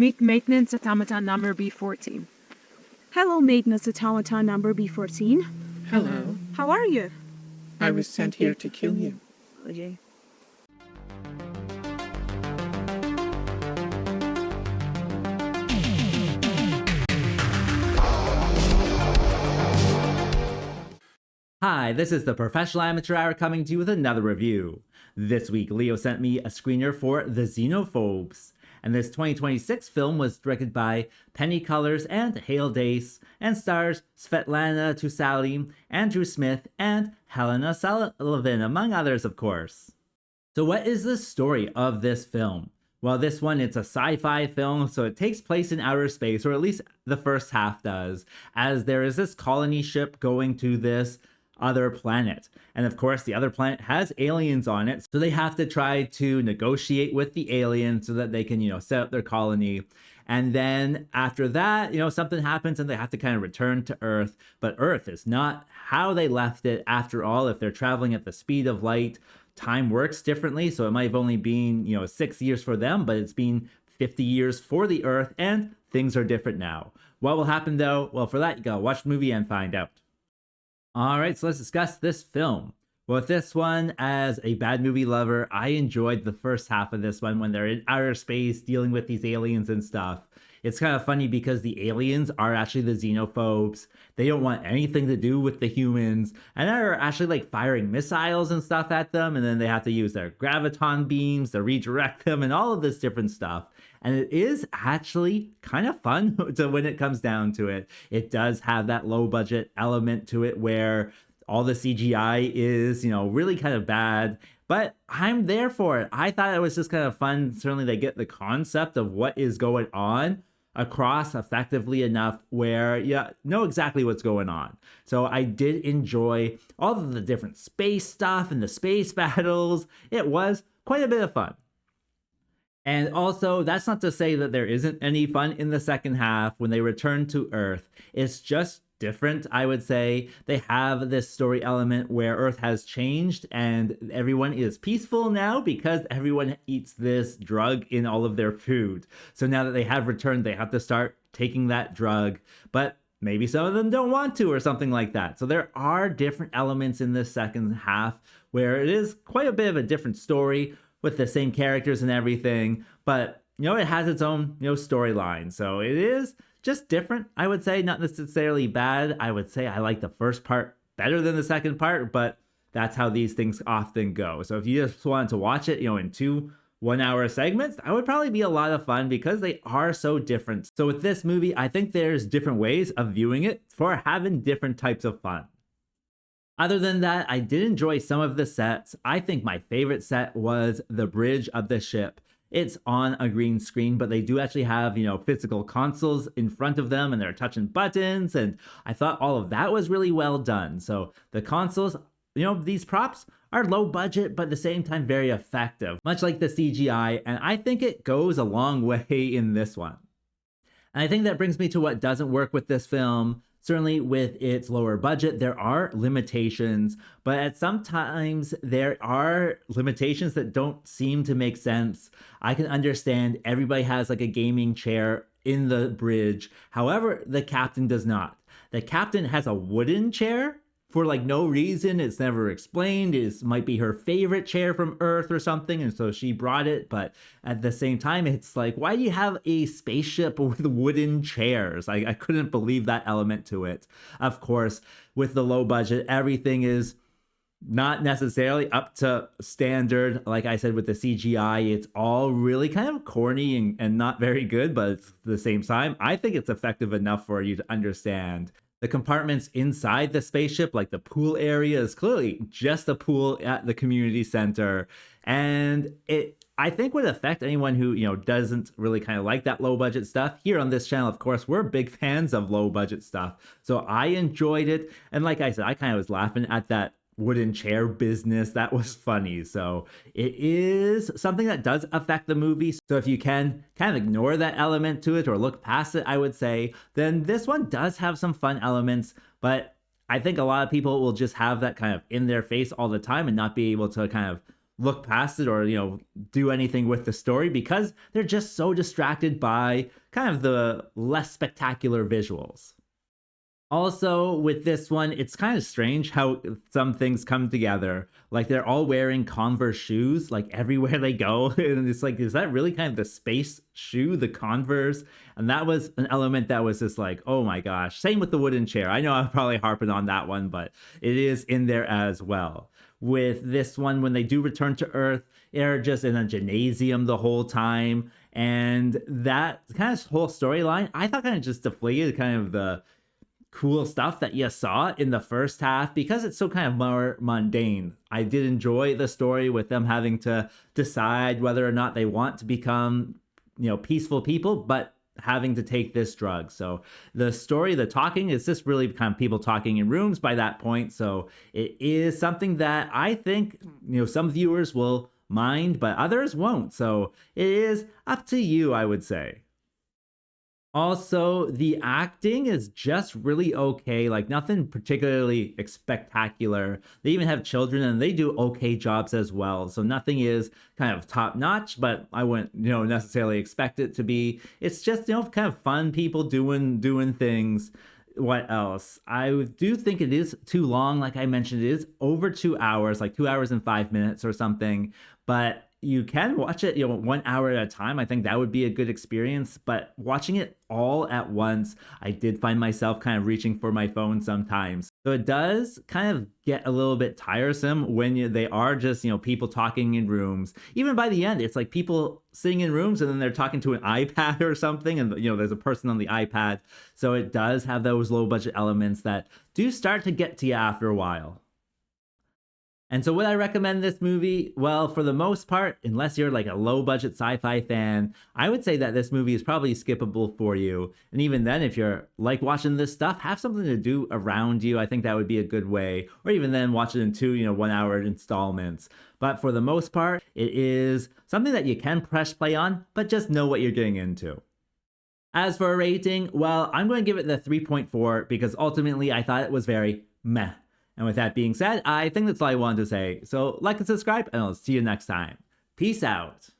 Meet maintenance automaton number B14. Hello, maintenance automaton number B14. Hello. How are you? I was sent here to kill you. Okay. Hi, this is the Professional Amateur Hour coming to you with another review. This week, Leo sent me a screener for The Xenophobes, and this 2026 film was directed by Penny Colors and Hale Dace, and stars Svetlana Tulasi, Andrew Smith, and Helena Sullivan, among others, of course. So what is the story of this film? Well, this one, it's a sci-fi film, so it takes place in outer space, or at least the first half does, as there is this colony ship going to this other planet. And of course, the other planet has aliens on it, so they have to try to negotiate with the aliens so that they can, set up their colony. And then after that, something happens and they have to kind of return to Earth. But Earth is not how they left it after all. If they're traveling at the speed of light, time works differently. So it might have only been, 6 years for them, but it's been 50 years for the Earth, and things are different now. What will happen though? Well, for that, you gotta watch the movie and find out. Alright, so let's discuss this film. Well, with this one, as a bad movie lover, I enjoyed the first half of this one when they're in outer space dealing with these aliens and stuff. It's kind of funny because the aliens are actually the xenophobes. They don't want anything to do with the humans, and they're actually firing missiles and stuff at them, and then they have to use their graviton beams to redirect them and all of this different stuff. And it is actually kind of fun when it comes down to it. It does have that low budget element to it where all the CGI is, really kind of bad, but I'm there for it. I thought it was just kind of fun. Certainly they get the concept of what is going on across effectively enough where you know exactly what's going on. So I did enjoy all of the different space stuff and the space battles. It was quite a bit of fun. And also, that's not to say that there isn't any fun in the second half when they return to Earth. It's just different, I would say. They have this story element where Earth has changed and everyone is peaceful now because everyone eats this drug in all of their food. So now that they have returned, they have to start taking that drug, but maybe some of them don't want to or something like that. So there are different elements in this second half where it is quite a bit of a different story with the same characters and everything, but it has its own storyline. So it is just different, I would say. Not necessarily bad. I would say I like the first part better than the second part, but that's how these things often go. So if you just wanted to watch it, in 2 1-hour segments, that would probably be a lot of fun because they are so different. So with this movie, I think there's different ways of viewing it for having different types of fun. Other than that, I did enjoy some of the sets. I think my favorite set was the bridge of the ship. It's on a green screen, but they do actually have, physical consoles in front of them and they're touching buttons. And I thought all of that was really well done. So the consoles, these props are low budget, but at the same time very effective, much like the CGI. And I think it goes a long way in this one. And I think that brings me to what doesn't work with this film. Certainly with its lower budget, there are limitations, but at sometimes there are limitations that don't seem to make sense. I can understand everybody has a gaming chair in the bridge. However, the captain does not. The captain has a wooden chair for no reason. It's never explained. It might be her favorite chair from Earth or something, and so she brought it. But at the same time, it's why do you have a spaceship with wooden chairs? I couldn't believe that element to it. Of course, with the low budget, everything is not necessarily up to standard. Like I said, with the CGI, it's all really kind of corny and not very good, but at the same time, I think it's effective enough for you to understand. The compartments inside the spaceship, like the pool area, is clearly just a pool at the community center. And it, I think, would affect anyone who, doesn't really kind of like that low budget stuff. Here on this channel, of course, we're big fans of low budget stuff. So I enjoyed it. And like I said, I kind of was laughing at that wooden chair business. That was funny. So it is something that does affect the movie. So if you can kind of ignore that element to it or look past it, I would say, then this one does have some fun elements. But I think a lot of people will just have that kind of in their face all the time and not be able to kind of look past it or, do anything with the story because they're just so distracted by kind of the less spectacular visuals. Also, with this one, it's kind of strange how some things come together. Like, they're all wearing Converse shoes, like, everywhere they go. And it's like, is that really kind of the space shoe, the Converse? And that was an element that was just like, oh my gosh. Same with the wooden chair. I know I'm probably harping on that one, but it is in there as well. With this one, when they do return to Earth, they're just in a gymnasium the whole time. And that kind of whole storyline, I thought kind of just deflated kind of the cool stuff that you saw in the first half because it's so kind of more mundane. I did enjoy the story with them having to decide whether or not they want to become, peaceful people, but having to take this drug. So the story, the talking, is just really kind of people talking in rooms by that point. So it is something that I think, some viewers will mind, but others won't. So it is up to you, I would say. Also, the acting is just really okay, like nothing particularly spectacular. They even have children and they do okay jobs as well. So nothing is kind of top notch, but I wouldn't, necessarily expect it to be. It's just, kind of fun people doing things. What else? I do think it is too long. Like I mentioned, it is over 2 hours, like 2 hours and 5 minutes or something, but you can watch it, 1 hour at a time. I think that would be a good experience. But watching it all at once, I did find myself kind of reaching for my phone sometimes. So it does kind of get a little bit tiresome when they are just, people talking in rooms. Even by the end, it's like people sitting in rooms and then they're talking to an iPad or something. And, there's a person on the iPad. So it does have those low budget elements that do start to get to you after a while. And so would I recommend this movie? Well, for the most part, unless you're like a low budget sci-fi fan, I would say that this movie is probably skippable for you. And even then, if you're like watching this stuff, have something to do around you. I think that would be a good way. Or even then watch it in 2, 1 hour installments. But for the most part, it is something that you can press play on, but just know what you're getting into. As for a rating, well, I'm going to give it the 3.4 because ultimately I thought it was very meh. And with that being said, I think that's all I wanted to say. So like and subscribe, and I'll see you next time. Peace out.